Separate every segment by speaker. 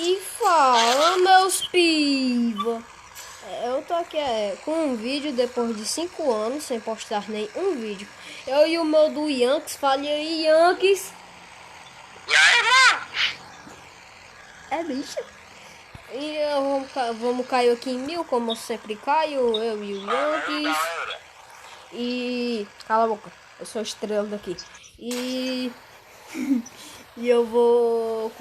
Speaker 1: E fala, meus piva. Eu tô aqui com um vídeo depois de 5 anos sem postar nenhum vídeo. Eu e o meu do Yankees, fale aí, Yankees.
Speaker 2: E aí, mano?
Speaker 1: É bicho. E vamos cair aqui em 1000, como eu sempre caio, eu e o Yankees. E cala a boca, eu sou a estrela daqui. E eu vou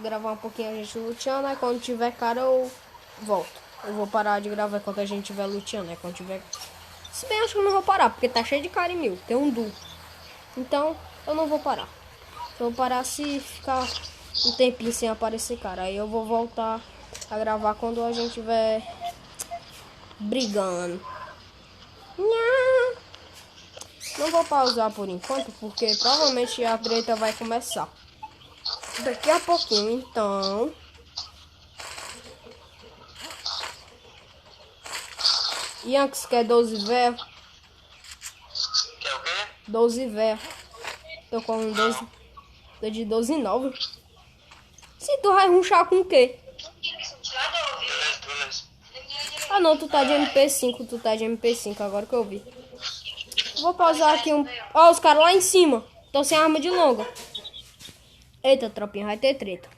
Speaker 1: gravar um pouquinho a gente luteando, aí quando tiver cara eu volto. Eu vou parar de gravar enquanto a gente estiver luteando, né? Quando tiver. Se bem, acho que eu não vou parar, porque tá cheio de cara em 1000, tem um duo. Então eu não vou parar. Eu vou parar se ficar um tempinho sem aparecer cara. Aí eu vou voltar a gravar quando a gente estiver brigando. Não vou pausar por enquanto, porque provavelmente a treta vai começar daqui a pouquinho, então. Yankees quer 12 véia.
Speaker 2: Quer o quê?
Speaker 1: 12 véia. Tô com 12. Tô de 12 9. Se tu vai runchar com o quê?
Speaker 2: Beleza.
Speaker 1: Ah não, tu tá de MP5, tu tá de MP5, agora que eu vi. Vou pausar aqui um. Ó, os caras lá em cima. Tô sem arma de longa. Eita, tropinha, vai ter treta.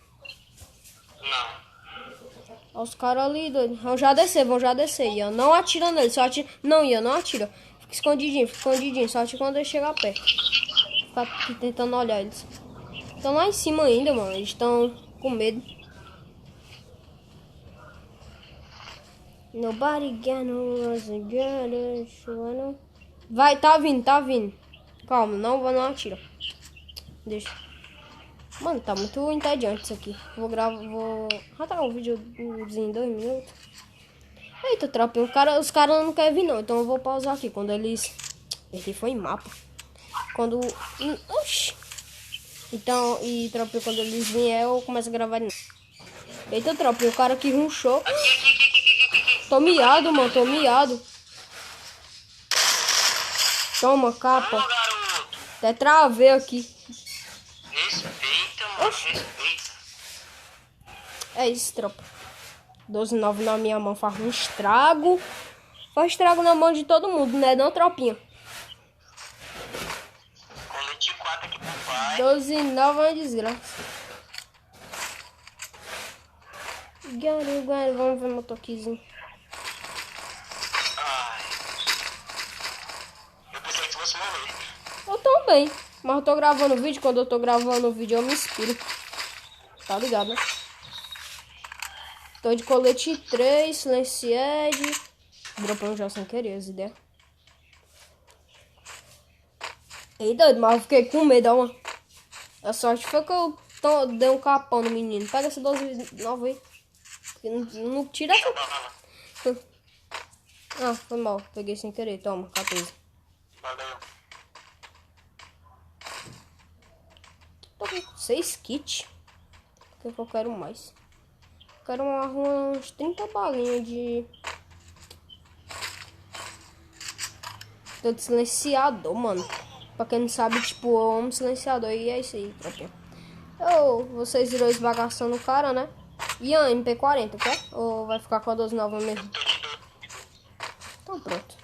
Speaker 2: Não.
Speaker 1: Ó, os caras ali, doido. Vão já descer. Ian, não atira neles, só atira. Não, Ian, não atira. Fica escondidinho. Só atira quando ele chegar perto. Fica aqui tentando olhar eles. Estão lá em cima ainda, mano. Eles estão com medo. Nobody get no together. Vai, tá vindo. Calma, não atira. Deixa. Mano, tá muito entediante isso aqui. Vou tá um videozinho em 2 minutos. Eita, tropa, os caras não querem vir não. Então eu vou pausar aqui. Quando eles... Ele foi em mapa. Quando... Oxi. Então, tropa, quando eles vierem eu começo a gravar de novo. Eita, tropa, o cara que runchou. Tô miado, mano, Toma, capa.
Speaker 2: Vamos, garoto.
Speaker 1: Até travei aqui.
Speaker 2: Respeita, mano.
Speaker 1: Oxi.
Speaker 2: Respeita.
Speaker 1: É isso, tropa. 12-9 na minha mão faz um estrago. Faz estrago na mão de todo mundo, né? Não, tropinha.
Speaker 2: Colete 4 aqui pro pai.
Speaker 1: 12-9 é uma desgraça. Vamos ver meu toquezinho.
Speaker 2: Ai. Eu pensei que fosse morrer.
Speaker 1: Eu também. Mas eu tô gravando vídeo. Quando eu tô gravando vídeo eu me inspiro. Tá ligado, né? Tô de colete 3, silencied. Dropando já sem querer as ideias. Ei, doido, mas eu fiquei com medo, ó, mano. A sorte foi que eu dei um capão no menino. Pega essa 12-9 aí. Não tira essa. Ah, foi mal. Peguei sem querer. Toma, 14.
Speaker 2: Valeu.
Speaker 1: Tô com 6 kits. O que eu quero mais? Quero umas 30 balinhas de... Tô de silenciador, mano. Pra quem não sabe, tipo, eu amo silenciador. E é isso aí, tropinha. Vocês viram esbagaçando o cara, né? Ian, MP40, quer? Ou vai ficar com a 12-9 mesmo? Então pronto.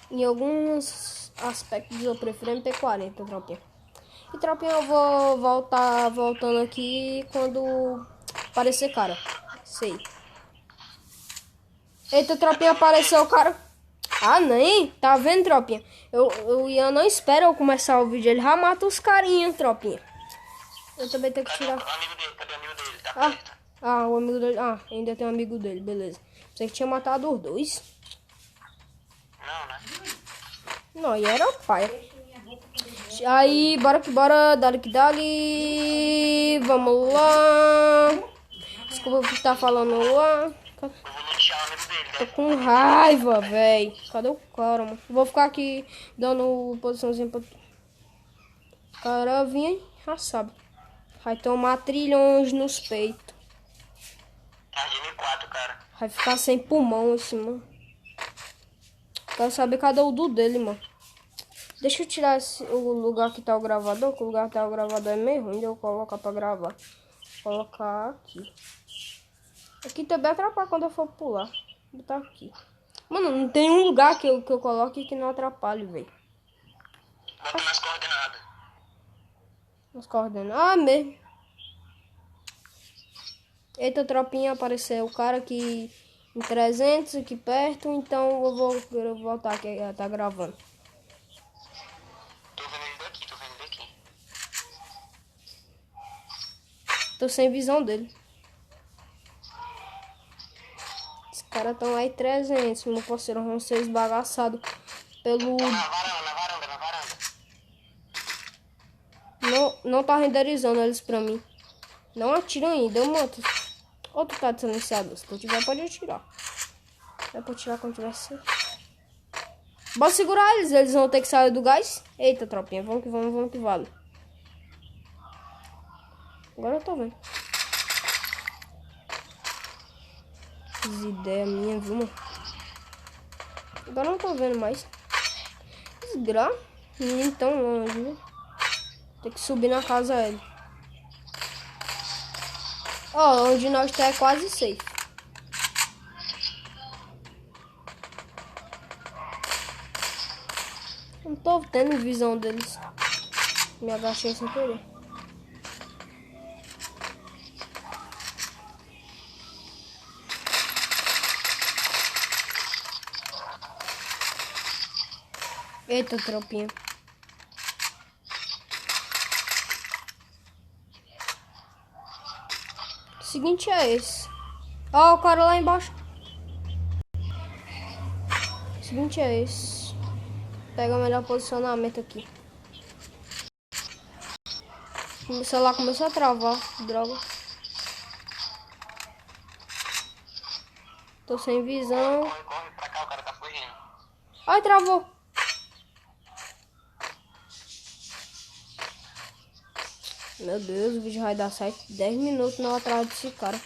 Speaker 1: Em alguns aspectos eu prefiro MP40, tropinha. E tropinha, eu vou voltando aqui quando aparecer cara. Sei. Eita, tropinha, apareceu o cara. Ah, nem? Tá vendo, tropinha? O Ian não espera eu começar o vídeo. Ele já mata os carinhas, tropinha. Eu também tenho que tirar...
Speaker 2: Cadê o amigo dele? Tá
Speaker 1: Ah,
Speaker 2: perto.
Speaker 1: o amigo dele... Ah, ainda tem um amigo dele, beleza. Você que tinha matado os dois.
Speaker 2: Não, né?
Speaker 1: Não, e era o pai. Aí, bora que bora. Dali. Vamos lá. Desculpa o que tá falando lá.
Speaker 2: Eu vou lutear o amigo dele,
Speaker 1: Tô
Speaker 2: né?
Speaker 1: com raiva, velho. Cadê o cara, mano? Vou ficar aqui dando posiçãozinha pra... O cara vinha, já sabe. Vai tomar trilhões nos peitos.
Speaker 2: Tá de M4, cara.
Speaker 1: Vai ficar sem pulmão esse, mano. Quero saber cadê o do dele, mano. Deixa eu tirar o lugar que tá o gravador, que o lugar que tá o gravador é meio ruim de eu colocar pra gravar. colocar aqui. Aqui também atrapalha quando eu for pular. Vou botar aqui. Mano, não tem um lugar que eu coloque que não atrapalhe, velho.
Speaker 2: Bota nas coordenadas.
Speaker 1: As coordenadas. Ah, mesmo. Eita, tropinha, apareceu o cara aqui em 300 aqui perto. Então eu vou voltar aqui. Tá gravando.
Speaker 2: Tô vendo ele daqui, tô vendo ele daqui.
Speaker 1: Tô sem visão dele. Os caras estão aí 300. Meu parceiro, vão ser esbagaçados pelo...
Speaker 2: Tá na varanda, na varanda.
Speaker 1: Não tá renderizando eles pra mim. Não atira ainda, eu mato. Outro tá de silenciador. Se tu tiver, pode atirar. É pra atirar quando tiver certo. Bora segurar eles. Eles vão ter que sair do gás. Eita, tropinha. Vamos que vale. Agora eu tô vendo. Fiz ideia minha, viu, mano? Agora eu não tô vendo mais. Desgra. Menino tão longe, viu? Tem que subir na casa ele. Ó, onde nós tá é quase safe. Não tô tendo visão deles. Me agachei sem querer. Eita, tropinha. O seguinte é esse. Ó, o cara lá embaixo. O seguinte é esse. Pega o melhor posicionamento aqui. O celular começou a travar. Droga. Tô sem visão.
Speaker 2: Corre pra cá, o cara tá fugindo.
Speaker 1: Ai, travou. Meu Deus, o vídeo vai dar 10 minutos não atrás desse cara.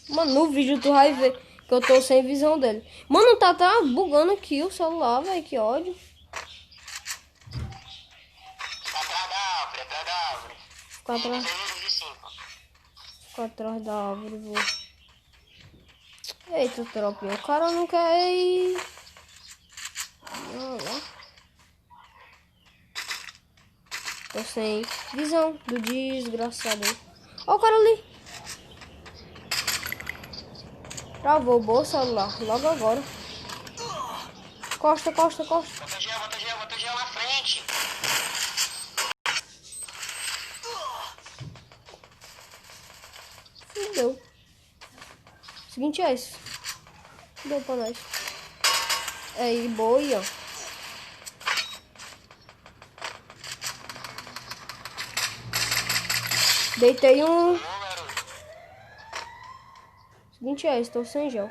Speaker 1: Mano, no vídeo tu vai ver que eu tô sem visão dele. Mano, tá bugando aqui o celular, velho. Que ódio.
Speaker 2: Tá atrás da árvore, atrás da árvore.
Speaker 1: Fica atrás,
Speaker 2: De 5.
Speaker 1: fica atrás da árvore, vou. Eita, tropinha. O cara não quer ir. Olha lá. Tô sem visão do desgraçado. Ó o cara ali. Travou o bom celular. Logo agora. Costa.
Speaker 2: Bota gel na frente.
Speaker 1: Deu. O seguinte é esse. Deu pra nós. É aí, boi, ó. Deitei um.
Speaker 2: Ô, garoto.
Speaker 1: O seguinte é esse, tô sem gel.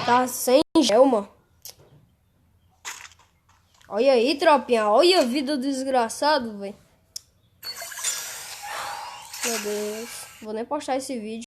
Speaker 1: Tá sem gel, mano. Olha aí, tropinha. Olha a vida do desgraçado, velho. Meu Deus. Vou nem postar esse vídeo.